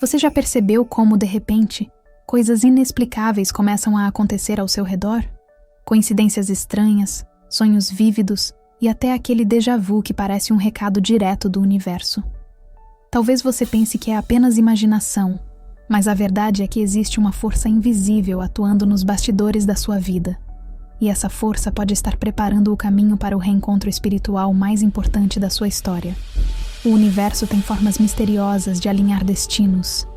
Você já percebeu como, de repente, coisas inexplicáveis começam a acontecer ao seu redor? Coincidências estranhas, sonhos vívidos e até aquele déjà vu que parece um recado direto do universo. Talvez você pense que é apenas imaginação, mas a verdade é que existe uma força invisível atuando nos bastidores da sua vida. E essa força pode estar preparando o caminho para o reencontro espiritual mais importante da sua história. O universo tem formas misteriosas de alinhar destinos,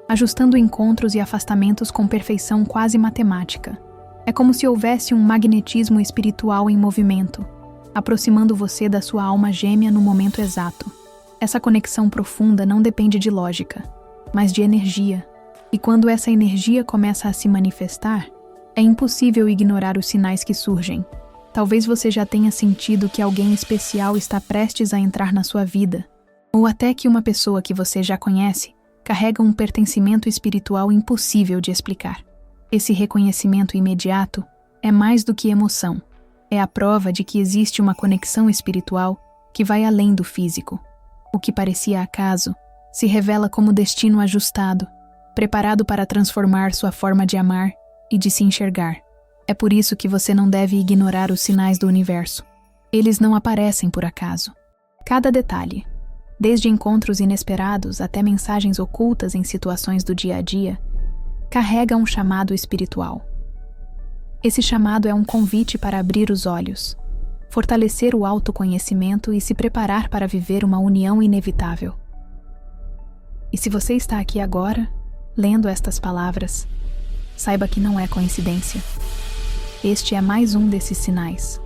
ajustando encontros e afastamentos com perfeição quase matemática. É como se houvesse um magnetismo espiritual em movimento, aproximando você da sua alma gêmea no momento exato. Essa conexão profunda não depende de lógica, mas de energia. E quando essa energia começa a se manifestar, é impossível ignorar os sinais que surgem. Talvez você já tenha sentido que alguém especial está prestes a entrar na sua vida, ou até que uma pessoa que você já conhece carrega um pertencimento espiritual impossível de explicar. Esse reconhecimento imediato é mais do que emoção. É a prova de que existe uma conexão espiritual que vai além do físico. O que parecia acaso se revela como destino ajustado, preparado para transformar sua forma de amar e de se enxergar. É por isso que você não deve ignorar os sinais do universo. Eles não aparecem por acaso. Cada detalhe, desde encontros inesperados até mensagens ocultas em situações do dia a dia, carrega um chamado espiritual. Esse chamado é um convite para abrir os olhos, fortalecer o autoconhecimento e se preparar para viver uma união inevitável. E se você está aqui agora, lendo estas palavras, saiba que não é coincidência. Este é mais um desses sinais.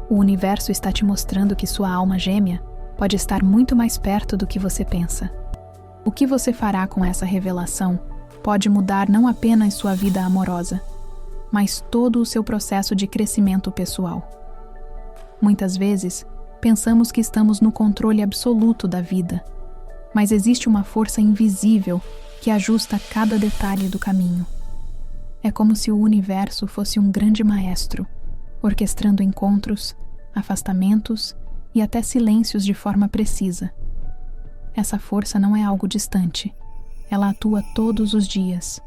O universo está te mostrando que sua alma gêmea pode estar muito mais perto do que você pensa. O que você fará com essa revelação pode mudar não apenas sua vida amorosa, mas todo o seu processo de crescimento pessoal. Muitas vezes, pensamos que estamos no controle absoluto da vida, mas existe uma força invisível que ajusta cada detalhe do caminho. É como se o universo fosse um grande maestro, orquestrando encontros, afastamentos e até silêncios de forma precisa. Essa força não é algo distante. Ela atua todos os dias,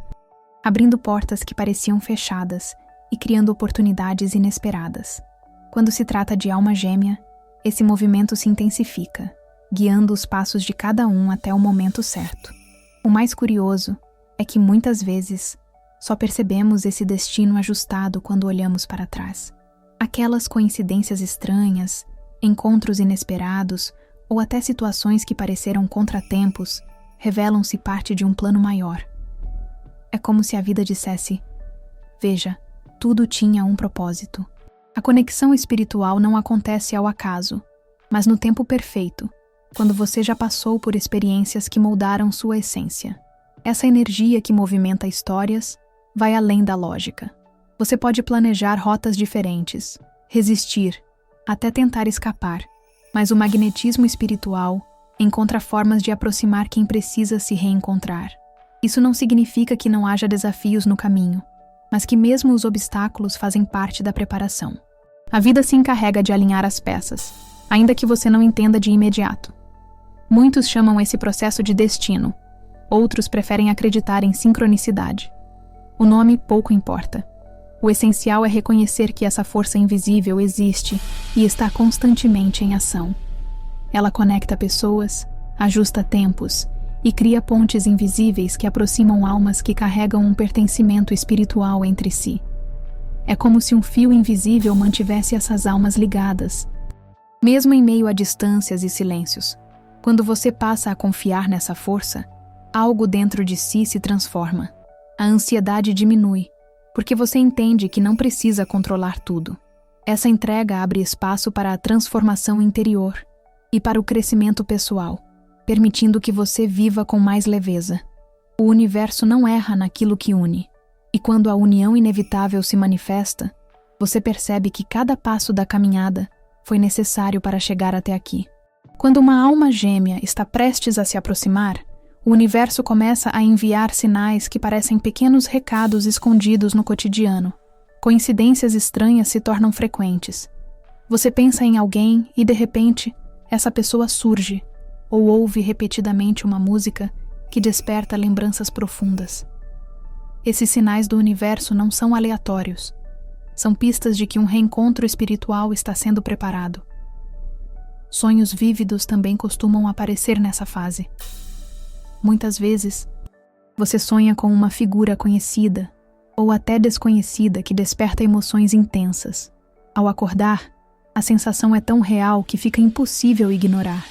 abrindo portas que pareciam fechadas e criando oportunidades inesperadas. Quando se trata de alma gêmea, esse movimento se intensifica, guiando os passos de cada um até o momento certo. O mais curioso é que muitas vezes só percebemos esse destino ajustado quando olhamos para trás. Aquelas coincidências estranhas, encontros inesperados ou até situações que pareceram contratempos revelam-se parte de um plano maior. É como se a vida dissesse: veja, tudo tinha um propósito. A conexão espiritual não acontece ao acaso, mas no tempo perfeito, quando você já passou por experiências que moldaram sua essência. Essa energia que movimenta histórias vai além da lógica. Você pode planejar rotas diferentes, resistir, até tentar escapar, mas o magnetismo espiritual encontra formas de aproximar quem precisa se reencontrar. Isso não significa que não haja desafios no caminho, mas que mesmo os obstáculos fazem parte da preparação. A vida se encarrega de alinhar as peças, ainda que você não entenda de imediato. Muitos chamam esse processo de destino, outros preferem acreditar em sincronicidade. O nome pouco importa. O essencial é reconhecer que essa força invisível existe e está constantemente em ação. Ela conecta pessoas, ajusta tempos e cria pontes invisíveis que aproximam almas que carregam um pertencimento espiritual entre si. É como se um fio invisível mantivesse essas almas ligadas, mesmo em meio a distâncias e silêncios. Quando você passa a confiar nessa força, algo dentro de si se transforma. A ansiedade diminui, porque você entende que não precisa controlar tudo. Essa entrega abre espaço para a transformação interior e para o crescimento pessoal, permitindo que você viva com mais leveza. O universo não erra naquilo que une, e quando a união inevitável se manifesta, você percebe que cada passo da caminhada foi necessário para chegar até aqui. Quando uma alma gêmea está prestes a se aproximar, o universo começa a enviar sinais que parecem pequenos recados escondidos no cotidiano. Coincidências estranhas se tornam frequentes. Você pensa em alguém e, de repente, essa pessoa surge, ou ouve repetidamente uma música que desperta lembranças profundas. Esses sinais do universo não são aleatórios. São pistas de que um reencontro espiritual está sendo preparado. Sonhos vívidos também costumam aparecer nessa fase. Muitas vezes, você sonha com uma figura conhecida ou até desconhecida que desperta emoções intensas. Ao acordar, a sensação é tão real que fica impossível ignorar.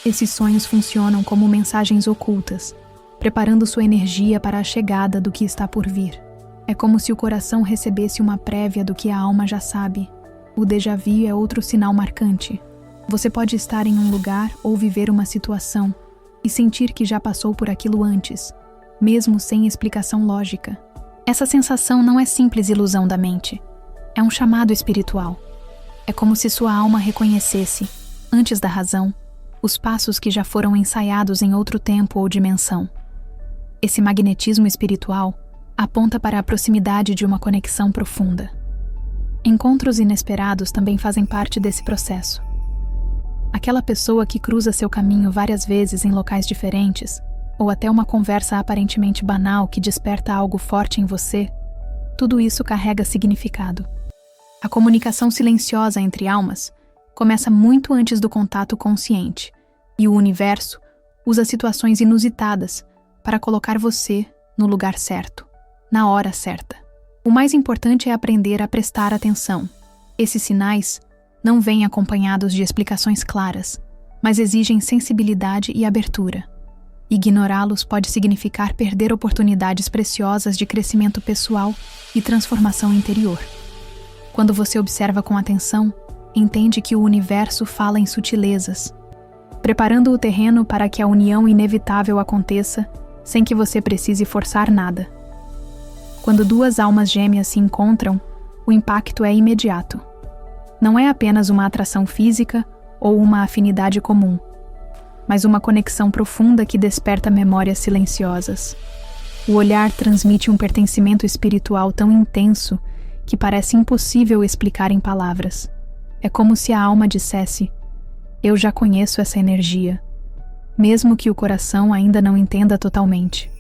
Esses sonhos funcionam como mensagens ocultas, preparando sua energia para a chegada do que está por vir. É como se o coração recebesse uma prévia do que a alma já sabe. O déjà vu é outro sinal marcante. Você pode estar em um lugar ou viver uma situação e sentir que já passou por aquilo antes, mesmo sem explicação lógica. Essa sensação não é simples ilusão da mente. É um chamado espiritual. É como se sua alma reconhecesse, antes da razão, os passos que já foram ensaiados em outro tempo ou dimensão. Esse magnetismo espiritual aponta para a proximidade de uma conexão profunda. Encontros inesperados também fazem parte desse processo. Aquela pessoa que cruza seu caminho várias vezes em locais diferentes, ou até uma conversa aparentemente banal que desperta algo forte em você, tudo isso carrega significado. A comunicação silenciosa entre almas começa muito antes do contato consciente, e o universo usa situações inusitadas para colocar você no lugar certo, na hora certa. O mais importante é aprender a prestar atenção. Esses sinais não vêm acompanhados de explicações claras, mas exigem sensibilidade e abertura. Ignorá-los pode significar perder oportunidades preciosas de crescimento pessoal e transformação interior. Quando você observa com atenção, entende que o universo fala em sutilezas, preparando o terreno para que a união inevitável aconteça sem que você precise forçar nada. Quando duas almas gêmeas se encontram, o impacto é imediato. Não é apenas uma atração física ou uma afinidade comum, mas uma conexão profunda que desperta memórias silenciosas. O olhar transmite um pertencimento espiritual tão intenso que parece impossível explicar em palavras. É como se a alma dissesse: eu já conheço essa energia, mesmo que o coração ainda não entenda totalmente.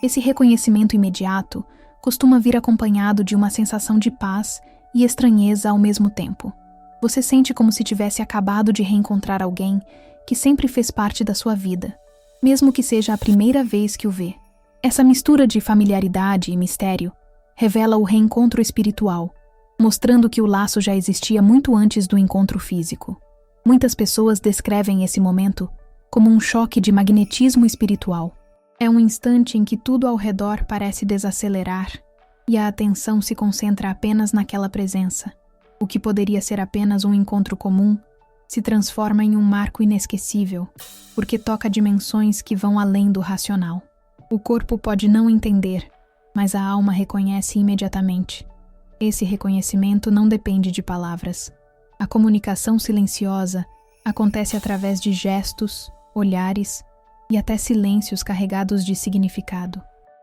Esse reconhecimento imediato costuma vir acompanhado de uma sensação de paz e estranheza ao mesmo tempo. Você sente como se tivesse acabado de reencontrar alguém que sempre fez parte da sua vida, mesmo que seja a primeira vez que o vê. Essa mistura de familiaridade e mistério revela o reencontro espiritual, mostrando que o laço já existia muito antes do encontro físico. Muitas pessoas descrevem esse momento como um choque de magnetismo espiritual. É um instante em que tudo ao redor parece desacelerar e a atenção se concentra apenas naquela presença. O que poderia ser apenas um encontro comum se transforma em um marco inesquecível, porque toca dimensões que vão além do racional. O corpo pode não entender, mas a alma reconhece imediatamente. Esse reconhecimento não depende de palavras. A comunicação silenciosa acontece através de gestos, olhares e até silêncios carregados de significado.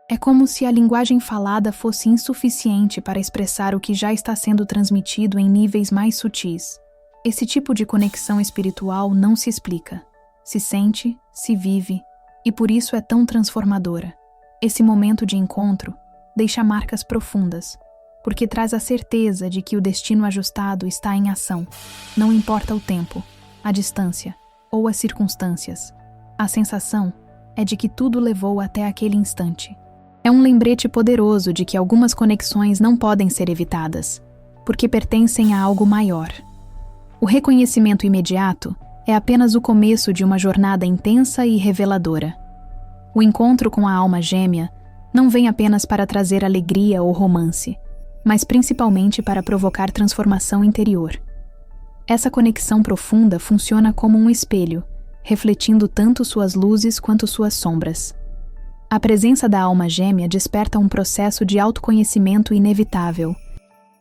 É como se a linguagem falada fosse insuficiente para expressar o que já está sendo transmitido em níveis mais sutis. Esse tipo de conexão espiritual não se explica. Se sente, se vive, e por isso é tão transformadora. Esse momento de encontro deixa marcas profundas, porque traz a certeza de que o destino ajustado está em ação. Não importa o tempo, a distância ou as circunstâncias. A sensação é de que tudo levou até aquele instante. É um lembrete poderoso de que algumas conexões não podem ser evitadas, porque pertencem a algo maior. O reconhecimento imediato é apenas o começo de uma jornada intensa e reveladora. O encontro com a alma gêmea não vem apenas para trazer alegria ou romance, mas principalmente para provocar transformação interior. Essa conexão profunda funciona como um espelho, refletindo tanto suas luzes quanto suas sombras. A presença da alma gêmea desperta um processo de autoconhecimento inevitável,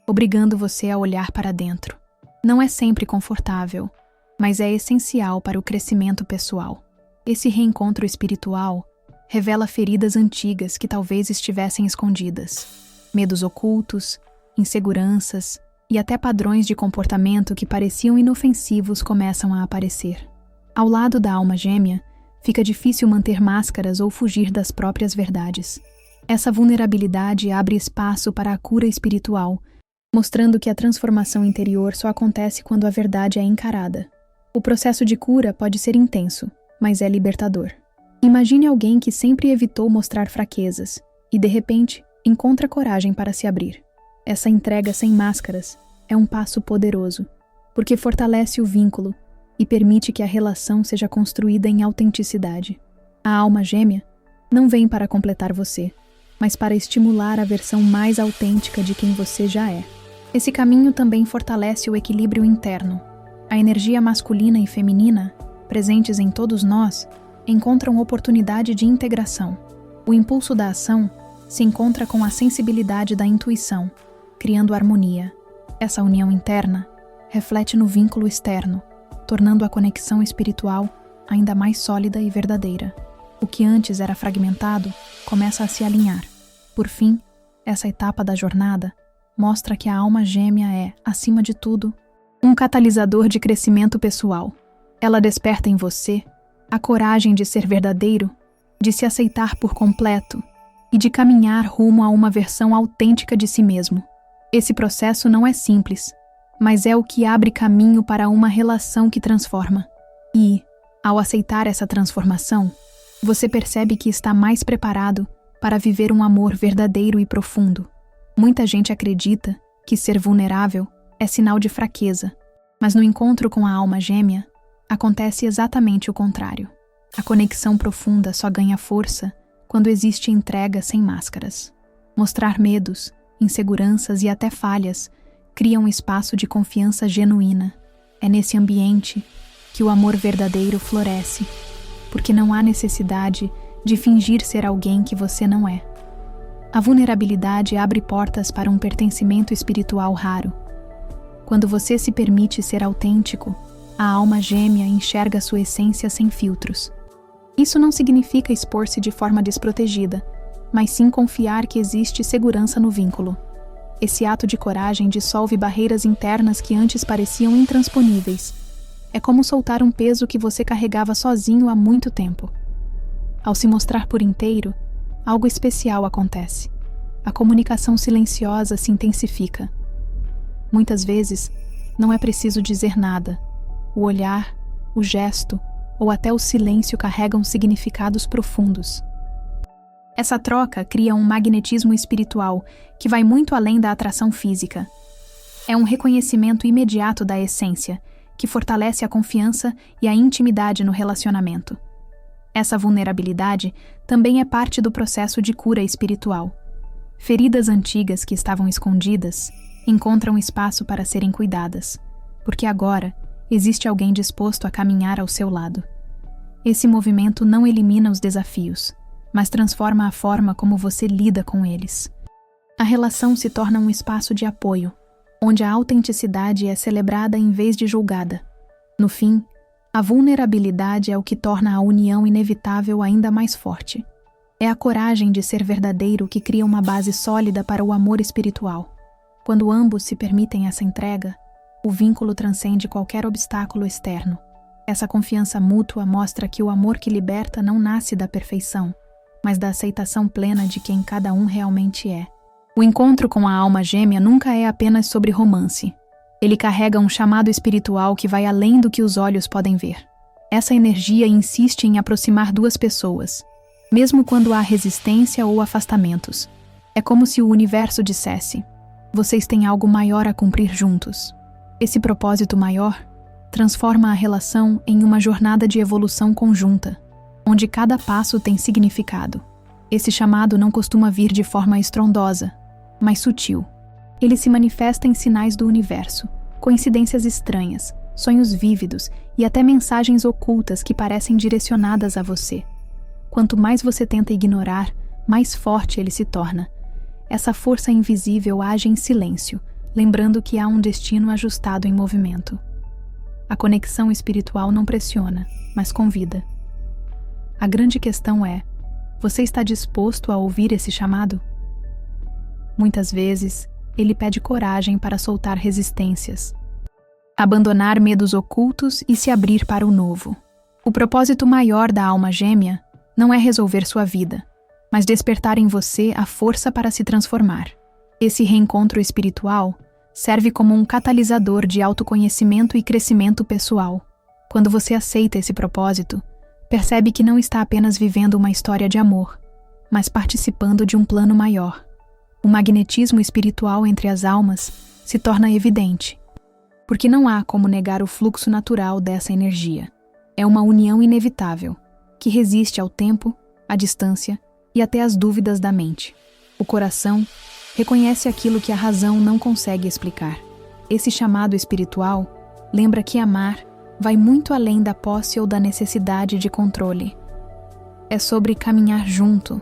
obrigando você a olhar para dentro. Não é sempre confortável, mas é essencial para o crescimento pessoal. Esse reencontro espiritual revela feridas antigas que talvez estivessem escondidas, medos ocultos, inseguranças e até padrões de comportamento que pareciam inofensivos começam a aparecer. Ao lado da alma gêmea, fica difícil manter máscaras ou fugir das próprias verdades. Essa vulnerabilidade abre espaço para a cura espiritual, mostrando que a transformação interior só acontece quando a verdade é encarada. O processo de cura pode ser intenso, mas é libertador. Imagine alguém que sempre evitou mostrar fraquezas e, de repente, encontra coragem para se abrir. Essa entrega sem máscaras é um passo poderoso, porque fortalece o vínculo e permite que a relação seja construída em autenticidade. A alma gêmea não vem para completar você, mas para estimular a versão mais autêntica de quem você já é. Esse caminho também fortalece o equilíbrio interno. A energia masculina e feminina, presentes em todos nós, encontram oportunidade de integração. O impulso da ação se encontra com a sensibilidade da intuição, criando harmonia. Essa união interna reflete no vínculo externo, tornando a conexão espiritual ainda mais sólida e verdadeira. O que antes era fragmentado começa a se alinhar. Por fim, essa etapa da jornada mostra que a alma gêmea é, acima de tudo, um catalisador de crescimento pessoal. Ela desperta em você a coragem de ser verdadeiro, de se aceitar por completo e de caminhar rumo a uma versão autêntica de si mesmo. Esse processo não é simples, mas é o que abre caminho para uma relação que transforma. E, ao aceitar essa transformação, você percebe que está mais preparado para viver um amor verdadeiro e profundo. Muita gente acredita que ser vulnerável é sinal de fraqueza, mas no encontro com a alma gêmea, acontece exatamente o contrário. A conexão profunda só ganha força quando existe entrega sem máscaras. Mostrar medos, inseguranças e até falhas cria um espaço de confiança genuína. É nesse ambiente que o amor verdadeiro floresce, porque não há necessidade de fingir ser alguém que você não é. A vulnerabilidade abre portas para um pertencimento espiritual raro. Quando você se permite ser autêntico, a alma gêmea enxerga sua essência sem filtros. Isso não significa expor-se de forma desprotegida, mas sim confiar que existe segurança no vínculo. Esse ato de coragem dissolve barreiras internas que antes pareciam intransponíveis. É como soltar um peso que você carregava sozinho há muito tempo. Ao se mostrar por inteiro, algo especial acontece. A comunicação silenciosa se intensifica. Muitas vezes, não é preciso dizer nada. O olhar, o gesto ou até o silêncio carregam significados profundos. Essa troca cria um magnetismo espiritual que vai muito além da atração física. É um reconhecimento imediato da essência, que fortalece a confiança e a intimidade no relacionamento. Essa vulnerabilidade também é parte do processo de cura espiritual. Feridas antigas que estavam escondidas encontram espaço para serem cuidadas, porque agora existe alguém disposto a caminhar ao seu lado. Esse movimento não elimina os desafios, mas transforma a forma como você lida com eles. A relação se torna um espaço de apoio, onde a autenticidade é celebrada em vez de julgada. No fim, a vulnerabilidade é o que torna a união inevitável ainda mais forte. É a coragem de ser verdadeiro que cria uma base sólida para o amor espiritual. Quando ambos se permitem essa entrega, o vínculo transcende qualquer obstáculo externo. Essa confiança mútua mostra que o amor que liberta não nasce da perfeição, mas da aceitação plena de quem cada um realmente é. O encontro com a alma gêmea nunca é apenas sobre romance. Ele carrega um chamado espiritual que vai além do que os olhos podem ver. Essa energia insiste em aproximar duas pessoas, mesmo quando há resistência ou afastamentos. É como se o universo dissesse: vocês têm algo maior a cumprir juntos. Esse propósito maior transforma a relação em uma jornada de evolução conjunta, onde cada passo tem significado. Esse chamado não costuma vir de forma estrondosa, mas sutil. Ele se manifesta em sinais do universo, coincidências estranhas, sonhos vívidos e até mensagens ocultas que parecem direcionadas a você. Quanto mais você tenta ignorar, mais forte ele se torna. Essa força invisível age em silêncio, lembrando que há um destino ajustado em movimento. A conexão espiritual não pressiona, mas convida. A grande questão é: você está disposto a ouvir esse chamado? Muitas vezes, ele pede coragem para soltar resistências, abandonar medos ocultos e se abrir para o novo. O propósito maior da alma gêmea não é resolver sua vida, mas despertar em você a força para se transformar. Esse reencontro espiritual serve como um catalisador de autoconhecimento e crescimento pessoal. Quando você aceita esse propósito, percebe que não está apenas vivendo uma história de amor, mas participando de um plano maior. O magnetismo espiritual entre as almas se torna evidente, porque não há como negar o fluxo natural dessa energia. É uma união inevitável, que resiste ao tempo, à distância e até às dúvidas da mente. O coração reconhece aquilo que a razão não consegue explicar. Esse chamado espiritual lembra que amar vai muito além da posse ou da necessidade de controle. É sobre caminhar junto,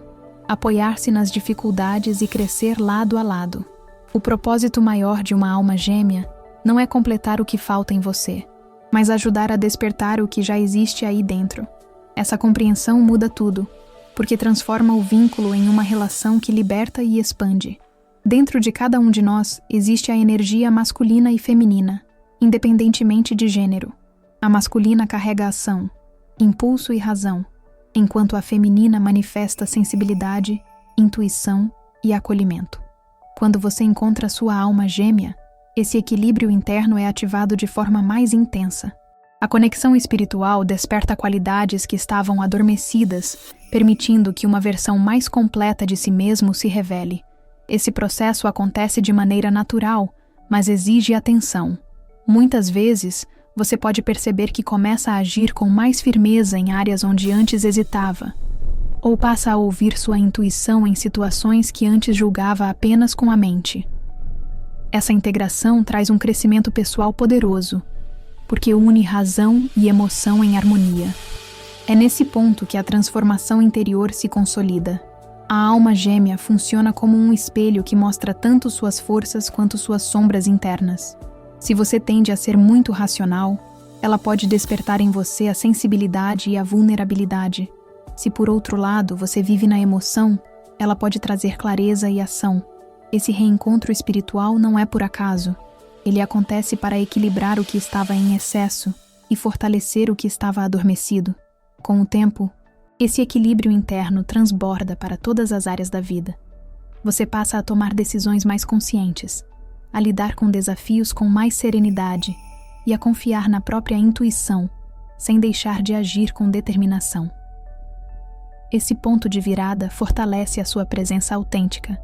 apoiar-se nas dificuldades e crescer lado a lado. O propósito maior de uma alma gêmea não é completar o que falta em você, mas ajudar a despertar o que já existe aí dentro. Essa compreensão muda tudo, porque transforma o vínculo em uma relação que liberta e expande. Dentro de cada um de nós existe a energia masculina e feminina, independentemente de gênero. A masculina carrega ação, impulso e razão, enquanto a feminina manifesta sensibilidade, intuição e acolhimento. Quando você encontra sua alma gêmea, esse equilíbrio interno é ativado de forma mais intensa. A conexão espiritual desperta qualidades que estavam adormecidas, permitindo que uma versão mais completa de si mesmo se revele. Esse processo acontece de maneira natural, mas exige atenção. Muitas vezes, você pode perceber que começa a agir com mais firmeza em áreas onde antes hesitava, ou passa a ouvir sua intuição em situações que antes julgava apenas com a mente. Essa integração traz um crescimento pessoal poderoso, porque une razão e emoção em harmonia. É nesse ponto que a transformação interior se consolida. A alma gêmea funciona como um espelho que mostra tanto suas forças quanto suas sombras internas. Se você tende a ser muito racional, ela pode despertar em você a sensibilidade e a vulnerabilidade. Se por outro lado você vive na emoção, ela pode trazer clareza e ação. Esse reencontro espiritual não é por acaso. Ele acontece para equilibrar o que estava em excesso e fortalecer o que estava adormecido. Com o tempo, esse equilíbrio interno transborda para todas as áreas da vida. Você passa a tomar decisões mais conscientes, a lidar com desafios com mais serenidade e a confiar na própria intuição, sem deixar de agir com determinação. Esse ponto de virada fortalece a sua presença autêntica,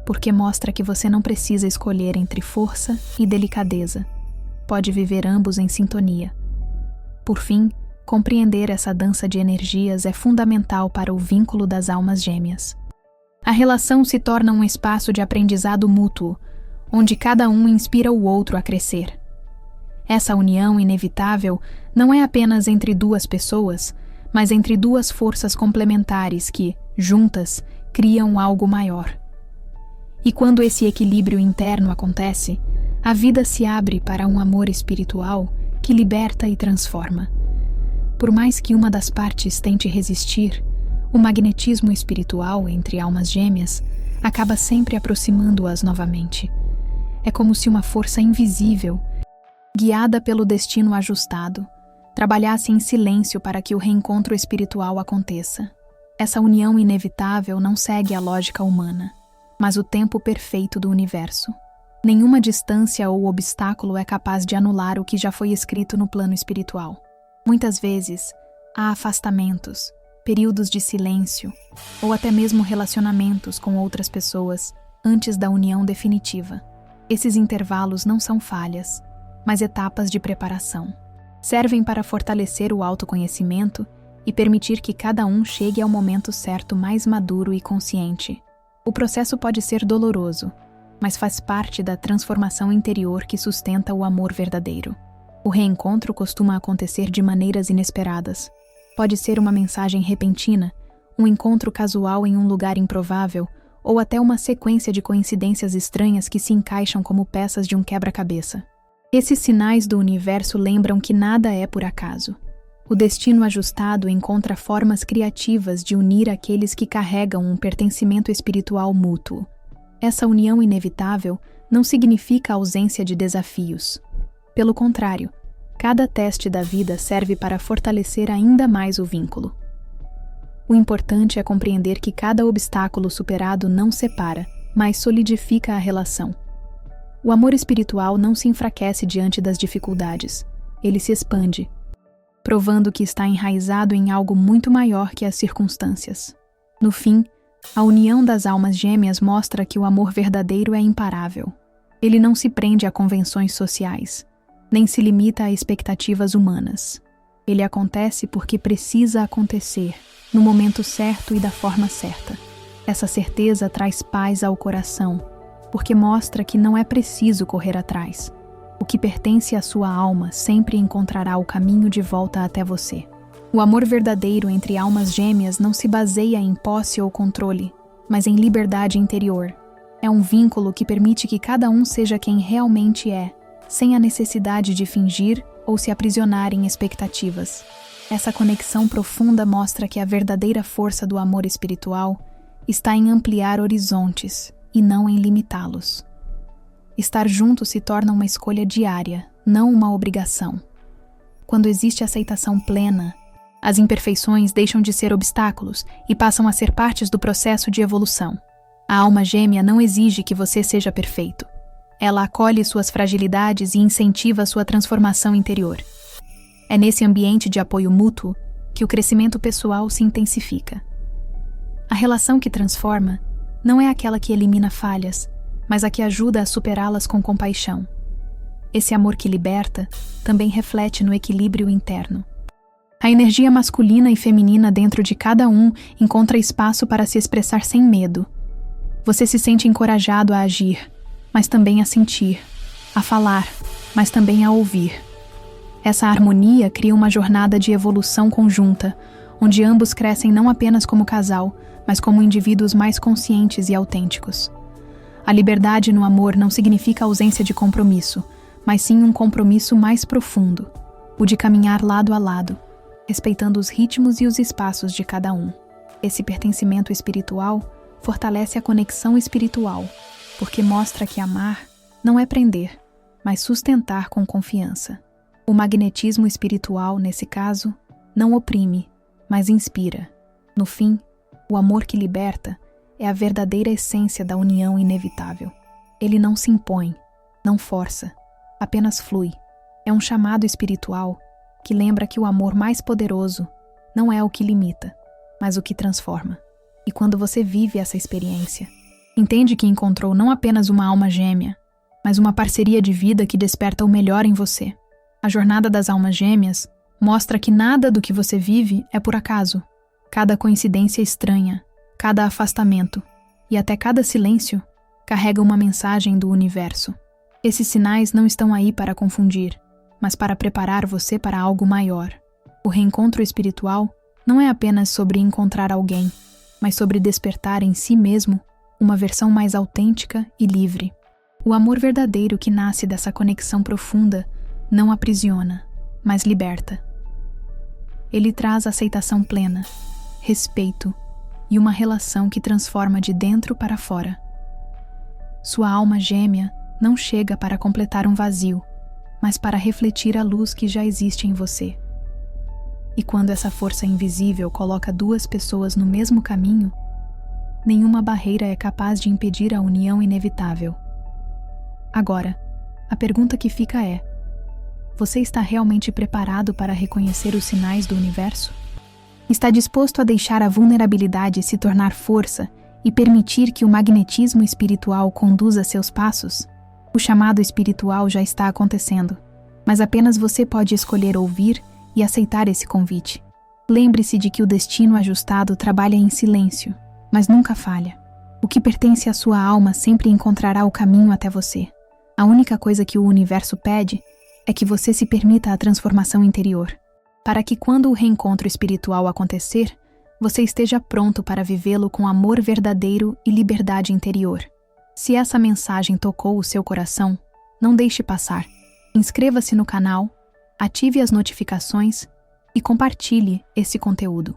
porque mostra que você não precisa escolher entre força e delicadeza. Pode viver ambos em sintonia. Por fim, compreender essa dança de energias é fundamental para o vínculo das almas gêmeas. A relação se torna um espaço de aprendizado mútuo, onde cada um inspira o outro a crescer. Essa união inevitável não é apenas entre duas pessoas, mas entre duas forças complementares que, juntas, criam algo maior. E quando esse equilíbrio interno acontece, a vida se abre para um amor espiritual que liberta e transforma. Por mais que uma das partes tente resistir, o magnetismo espiritual entre almas gêmeas acaba sempre aproximando-as novamente. É como se uma força invisível, guiada pelo destino ajustado, trabalhasse em silêncio para que o reencontro espiritual aconteça. Essa união inevitável não segue a lógica humana, mas o tempo perfeito do universo. Nenhuma distância ou obstáculo é capaz de anular o que já foi escrito no plano espiritual. Muitas vezes, há afastamentos, períodos de silêncio, ou até mesmo relacionamentos com outras pessoas antes da união definitiva. Esses intervalos não são falhas, mas etapas de preparação. Servem para fortalecer o autoconhecimento e permitir que cada um chegue ao momento certo mais maduro e consciente. O processo pode ser doloroso, mas faz parte da transformação interior que sustenta o amor verdadeiro. O reencontro costuma acontecer de maneiras inesperadas. Pode ser uma mensagem repentina, um encontro casual em um lugar improvável, ou até uma sequência de coincidências estranhas que se encaixam como peças de um quebra-cabeça. Esses sinais do universo lembram que nada é por acaso. O destino ajustado encontra formas criativas de unir aqueles que carregam um pertencimento espiritual mútuo. Essa união inevitável não significa ausência de desafios. Pelo contrário, Cada teste da vida serve para fortalecer ainda mais o vínculo. O importante é compreender que cada obstáculo superado não separa, mas solidifica a relação. O amor espiritual não se enfraquece diante das dificuldades, ele se expande, provando que está enraizado em algo muito maior que as circunstâncias. No fim, a união das almas gêmeas mostra que o amor verdadeiro é imparável. Ele não se prende a convenções sociais, nem se limita a expectativas humanas. Ele acontece porque precisa acontecer, no momento certo e da forma certa. Essa certeza traz paz ao coração, porque mostra que não é preciso correr atrás. O que pertence à sua alma sempre encontrará o caminho de volta até você. O amor verdadeiro entre almas gêmeas não se baseia em posse ou controle, mas em liberdade interior. É um vínculo que permite que cada um seja quem realmente é, sem a necessidade de fingir ou se aprisionar em expectativas. Essa conexão profunda mostra que a verdadeira força do amor espiritual está em ampliar horizontes e não em limitá-los. Estar junto se torna uma escolha diária, não uma obrigação. Quando existe aceitação plena, as imperfeições deixam de ser obstáculos e passam a ser partes do processo de evolução. A alma gêmea não exige que você seja perfeito. Ela acolhe suas fragilidades e incentiva sua transformação interior. É nesse ambiente de apoio mútuo que o crescimento pessoal se intensifica. A relação que transforma não é aquela que elimina falhas, mas a que ajuda a superá-las com compaixão. Esse amor que liberta também reflete no equilíbrio interno. A energia masculina e feminina dentro de cada um encontra espaço para se expressar sem medo. Você se sente encorajado a agir, mas também a sentir, a falar, mas também a ouvir. Essa harmonia cria uma jornada de evolução conjunta, onde ambos crescem não apenas como casal, mas como indivíduos mais conscientes e autênticos. A liberdade no amor não significa ausência de compromisso, mas sim um compromisso mais profundo, o de caminhar lado a lado, respeitando os ritmos e os espaços de cada um. Esse pertencimento espiritual fortalece a conexão espiritual, porque mostra que amar não é prender, mas sustentar com confiança. O magnetismo espiritual, nesse caso, não oprime, mas inspira. No fim, o amor que liberta é a verdadeira essência da união inevitável. Ele não se impõe, não força, apenas flui. É um chamado espiritual que lembra que o amor mais poderoso não é o que limita, mas o que transforma. E quando você vive essa experiência, entende que encontrou não apenas uma alma gêmea, mas uma parceria de vida que desperta o melhor em você. A jornada das almas gêmeas mostra que nada do que você vive é por acaso. Cada coincidência estranha, cada afastamento e até cada silêncio carrega uma mensagem do universo. Esses sinais não estão aí para confundir, mas para preparar você para algo maior. O reencontro espiritual não é apenas sobre encontrar alguém, mas sobre despertar em si mesmo uma versão mais autêntica e livre. O amor verdadeiro que nasce dessa conexão profunda não aprisiona, mas liberta. Ele traz aceitação plena, respeito e uma relação que transforma de dentro para fora. Sua alma gêmea não chega para completar um vazio, mas para refletir a luz que já existe em você. E quando essa força invisível coloca duas pessoas no mesmo caminho, nenhuma barreira é capaz de impedir a união inevitável. Agora, a pergunta que fica é: você está realmente preparado para reconhecer os sinais do universo? Está disposto a deixar a vulnerabilidade se tornar força e permitir que o magnetismo espiritual conduza seus passos? O chamado espiritual já está acontecendo, mas apenas você pode escolher ouvir e aceitar esse convite. Lembre-se de que o destino ajustado trabalha em silêncio, mas nunca falha. O que pertence à sua alma sempre encontrará o caminho até você. A única coisa que o universo pede é que você se permita a transformação interior, para que quando o reencontro espiritual acontecer, você esteja pronto para vivê-lo com amor verdadeiro e liberdade interior. Se essa mensagem tocou o seu coração, não deixe passar. Inscreva-se no canal, ative as notificações e compartilhe esse conteúdo.